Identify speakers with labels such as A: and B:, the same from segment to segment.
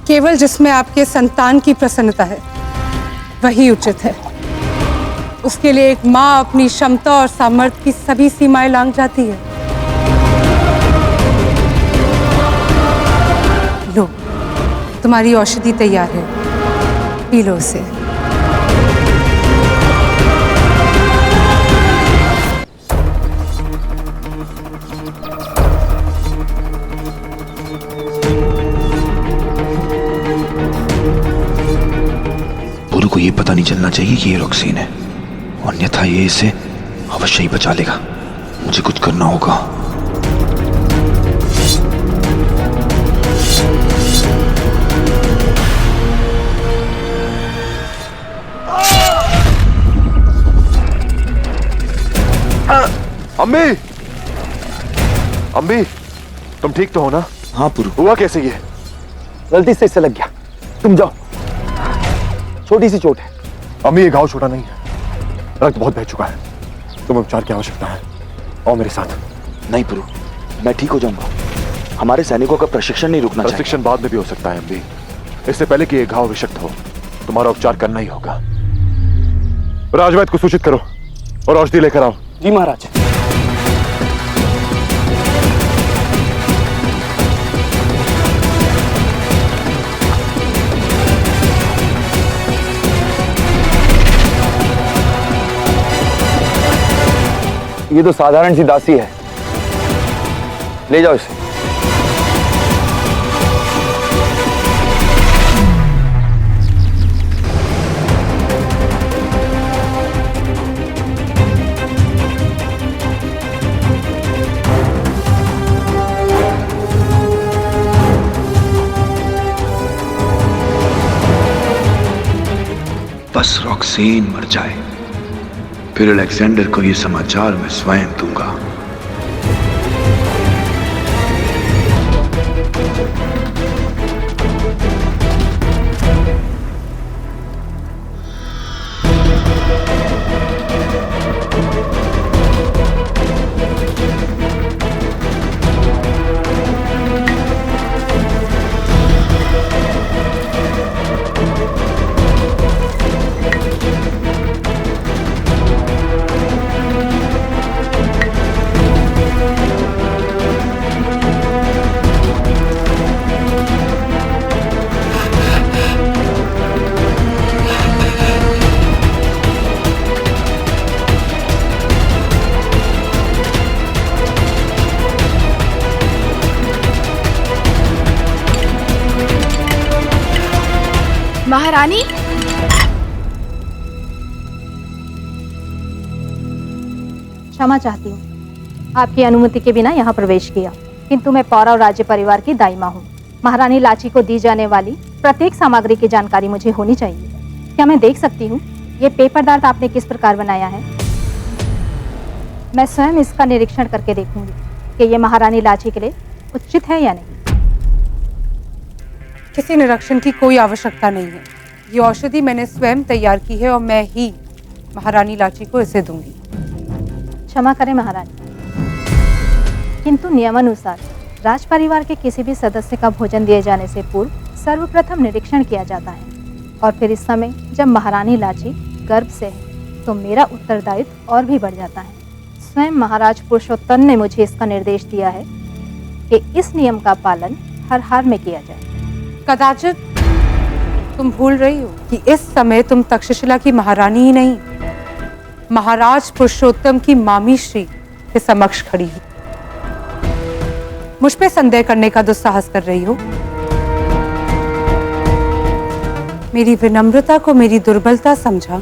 A: केवल जिसमें आपके संतान की प्रसन्नता है वही उचित है। उसके लिए एक माँ अपनी क्षमता और सामर्थ्य की सभी सीमाएं लांघ जाती है। लो, तुम्हारी औषधि तैयार है, पी लो उसे।
B: पुरु को ये पता नहीं चलना चाहिए कि ये रॉक्सीन है, अन्यथा ये इसे अवश्य ही बचा लेगा। मुझे कुछ करना होगा।
C: अम्मी, अम्मी, तुम ठीक तो हो ना?
B: हाँ पुरु।
C: हुआ कैसे ये?
D: गलती से इससे लग गया, तुम जाओ, छोटी सी चोट है।
C: अम्मी ये घाव छोटा नहीं है, रक्त बहुत बह चुका है, तुम्हें उपचार की आवश्यकता है। आओ मेरे साथ।
B: नहीं पुरु, मैं ठीक हो जाऊंगा। हमारे सैनिकों का प्रशिक्षण नहीं रुकना चाहिए।
C: प्रशिक्षण बाद में भी हो सकता है अम्मी, इससे पहले कि ये घाव विषक्त हो तुम्हारा उपचार करना ही होगा। राजवैद्य को सूचित करो और औषधि लेकर आओ।
D: जी महाराज। ये तो साधारण सी दासी है, ले जाओ इसे।
B: बस रॉक्सीन मर जाए, फिर अलेक्जेंडर को यह समाचार मैं स्वयं दूंगा।
E: महारानी,
F: क्षमा चाहती हूँ, आपकी अनुमति के बिना यहाँ प्रवेश किया, किंतु मैं पौरव राज्य परिवार की दाई माँ हूँ। महारानी लाची को दी जाने वाली प्रत्येक सामग्री की जानकारी मुझे होनी चाहिए। क्या मैं देख सकती हूँ ये पेय पदार्थ आपने किस प्रकार बनाया है? मैं स्वयं इसका निरीक्षण करके देखूंगी कि ये महारानी लाची के लिए उचित है या नहीं।
A: किसी निरीक्षण की कोई आवश्यकता नहीं है। ये औषधि मैंने स्वयं तैयार की है और मैं ही महारानी लाची को इसे दूंगी।
F: क्षमा करें महारानी, किंतु नियमानुसार राज परिवार के किसी भी सदस्य का भोजन दिए जाने से पूर्व सर्वप्रथम निरीक्षण किया जाता है, और फिर इस समय जब महारानी लाची गर्भ से है तो मेरा उत्तरदायित्व और भी बढ़ जाता है। स्वयं महाराज पुरुषोत्तम ने मुझे इसका निर्देश दिया है कि इस नियम का पालन हर हाल में किया जाए।
A: कदाचित तुम भूल रही हो कि इस समय तुम तक्षशिला की महारानी ही नहीं, महाराज पुरुषोत्तम की मामी श्री के समक्ष खड़ी हो। मुझ पे संदेह करने का दुस्साहस कर रही हो। मेरी विनम्रता को मेरी दुर्बलता समझा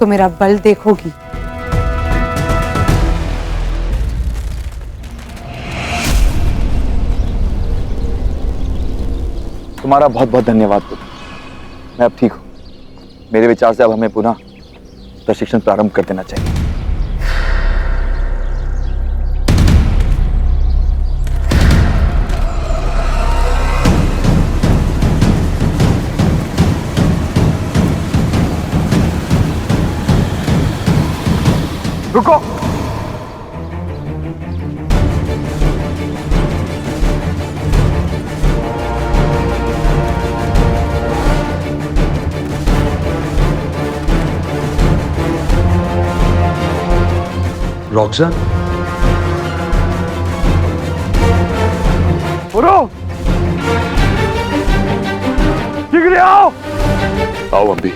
A: तो मेरा बल देखोगी।
D: तुम्हारा बहुत बहुत धन्यवाद पुत्र, मैं अब ठीक हूँ। मेरे विचार से अब हमें पुनः प्रशिक्षण प्रारंभ कर देना चाहिए।
C: रुको,
B: रॉक्सन?
C: उठो, शीघ्र आओ। आओ अम्बी।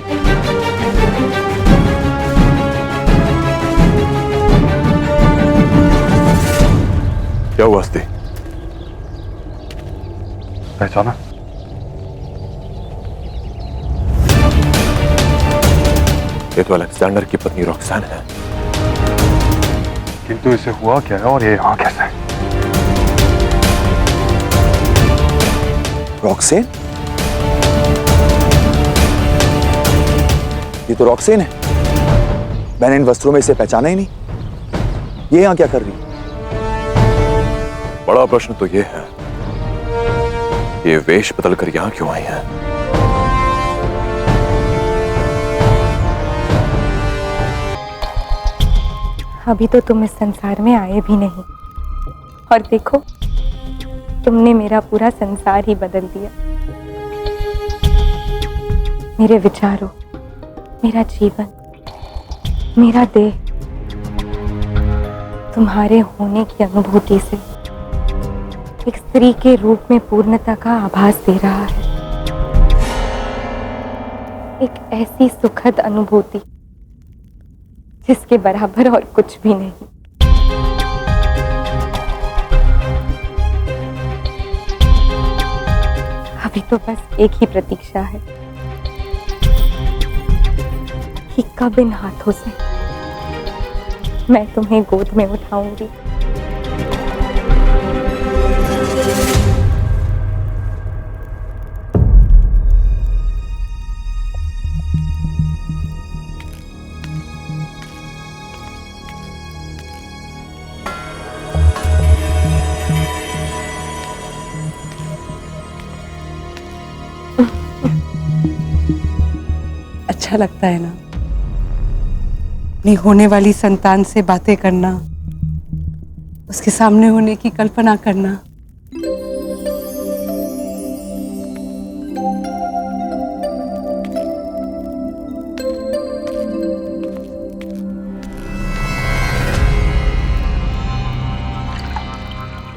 C: क्या हुआ अस्ति? पहचाना? ये तो अलेक्जेंडर की पत्नी रॉक्सन है। किंतु इसे हुआ क्या है और ये यहाँ कैसे है?
D: रॉक्सेन? ये तो रॉक्सेन है। मैंने इन वस्त्रों में इसे पहचाना ही नहीं। ये यहाँ क्या कर रही है?
C: बड़ा प्रश्न तो ये है, ये वेश बदल कर यहां क्यों आई है?
G: अभी तो तुम इस संसार में आए भी नहीं और देखो तुमने मेरा पूरा संसार ही बदल दिया। मेरे विचारों, मेरा जीवन, मेरा देह तुम्हारे होने की अनुभूति से एक स्त्री के रूप में पूर्णता का आभास दे रहा है। एक ऐसी सुखद अनुभूति जिसके बराबर और कुछ भी नहीं। अभी तो बस एक ही प्रतीक्षा है कि कब इन हाथों से मैं तुम्हें गोद में उठाऊंगी।
A: अच्छा लगता है ना अपनी होने वाली संतान से बातें करना, उसके सामने होने की कल्पना करना।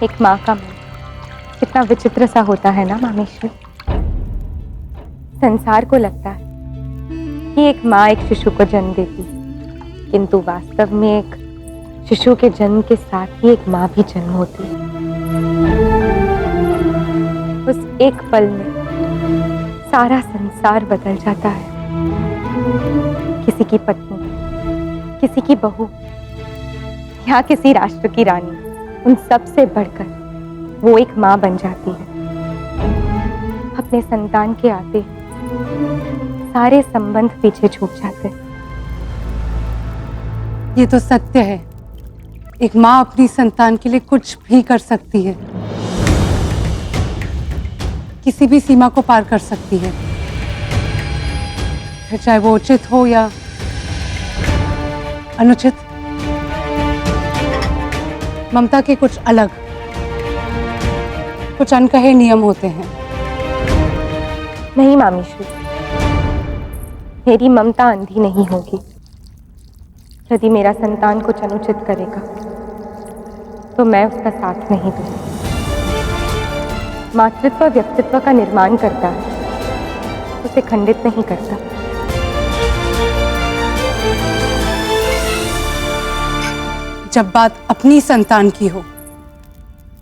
G: एक माँ का मन कितना विचित्र सा होता है ना मामेश्वर। संसार को लगता है कि एक माँ एक शिशु को जन्म देती, किंतु वास्तव में एक शिशु के जन्म के साथ ही एक माँ भी जन्म होती है। उस एक पल में सारा संसार बदल जाता है। किसी की पत्नी, किसी की बहू या किसी राष्ट्र की रानी, उन सब से बढ़कर वो एक माँ बन जाती है। अपने संतान के आते सारे संबंध पीछे छूट जाते।
A: ये तो सत्य है, एक माँ अपनी संतान के लिए कुछ भी कर सकती है, किसी भी सीमा को पार कर सकती है, फिर चाहे वो उचित हो या अनुचित। ममता के कुछ अलग, कुछ अनकहे नियम होते हैं।
G: नहीं मामीश्री, मेरी ममता अंधी नहीं होगी। यदि मेरा संतान कुछ अनुचित करेगा तो मैं उसका साथ नहीं दूंगी। मातृत्व व्यक्तित्व का निर्माण करता है, उसे खंडित नहीं करता।
A: जब बात अपनी संतान की हो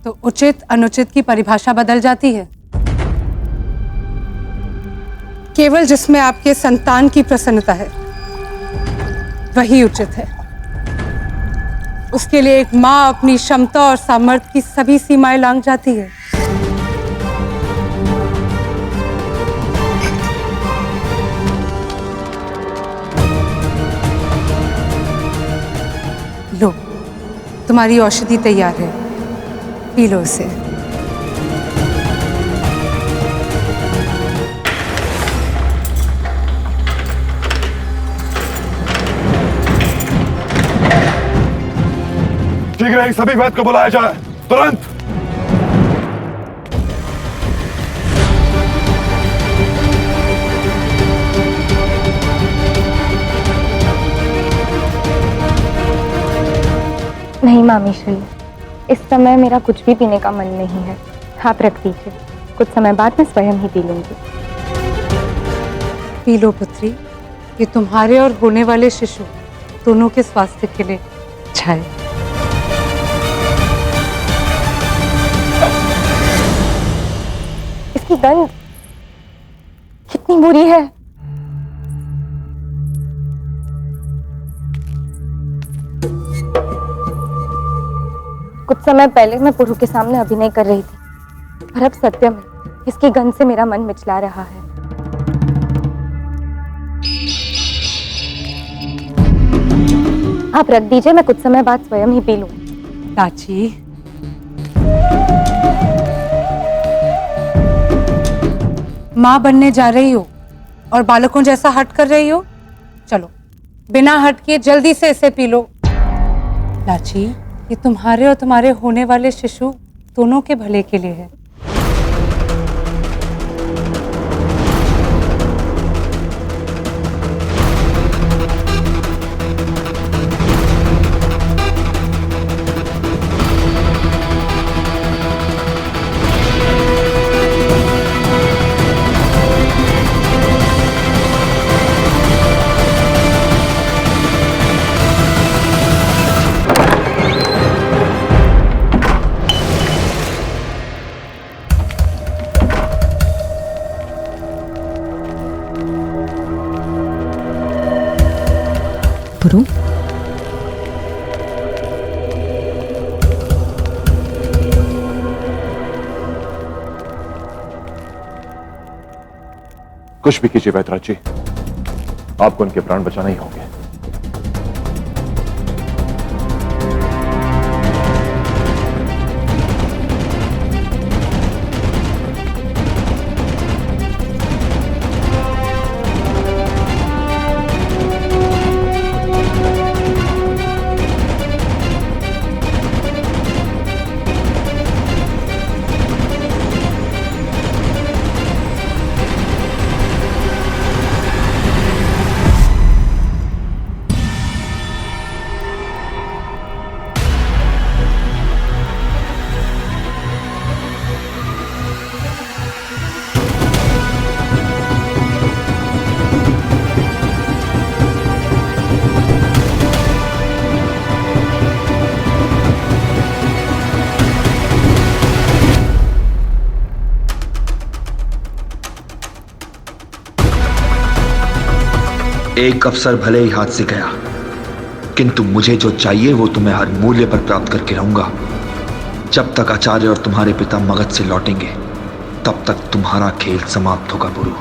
A: तो उचित अनुचित की परिभाषा बदल जाती है। केवल जिसमें आपके संतान की प्रसन्नता है वही उचित है। उसके लिए एक माँ अपनी क्षमता और सामर्थ्य की सभी सीमाएं लांघ जाती है। लो, तुम्हारी औषधि तैयार है, पी लो इसे।
C: शीघ्र ही सभी वैद्य को बुलाया जाए, तुरंत।
G: मामी श्री, इस समय मेरा कुछ भी पीने का मन नहीं है, आप रख दीजिए, कुछ समय बाद मैं स्वयं ही पी लूंगी।
A: पी लो पुत्री, ये तुम्हारे और होने वाले शिशु दोनों के स्वास्थ्य के लिए अच्छा है।
G: इसकी गंध कितनी बुरी है। कुछ समय पहले मैं पुरु के सामने अभिनय कर रही थी, पर अब सत्य में इसकी गंध से मेरा मन मिचला रहा है। आप रख दीजिए, मैं कुछ समय बाद स्वयं ही पी लूं।
A: लाची, माँ बनने जा रही हो और बालकों जैसा हट कर रही हो। चलो बिना हट किए जल्दी से इसे पी लो। लाची, ये तुम्हारे और तुम्हारे होने वाले शिशु दोनों के भले के लिए है।
H: पुरु,
C: कुछ भी कीजिए बैतराज जी, आपको उनके प्राण बचाना ही होंगे।
B: एक अवसर भले ही हाथ से गया, किंतु मुझे जो चाहिए वो तुम्हें हर मूल्य पर प्राप्त करके रहूंगा। जब तक आचार्य और तुम्हारे पिता मगध से लौटेंगे, तब तक तुम्हारा खेल समाप्त होगा पुरु।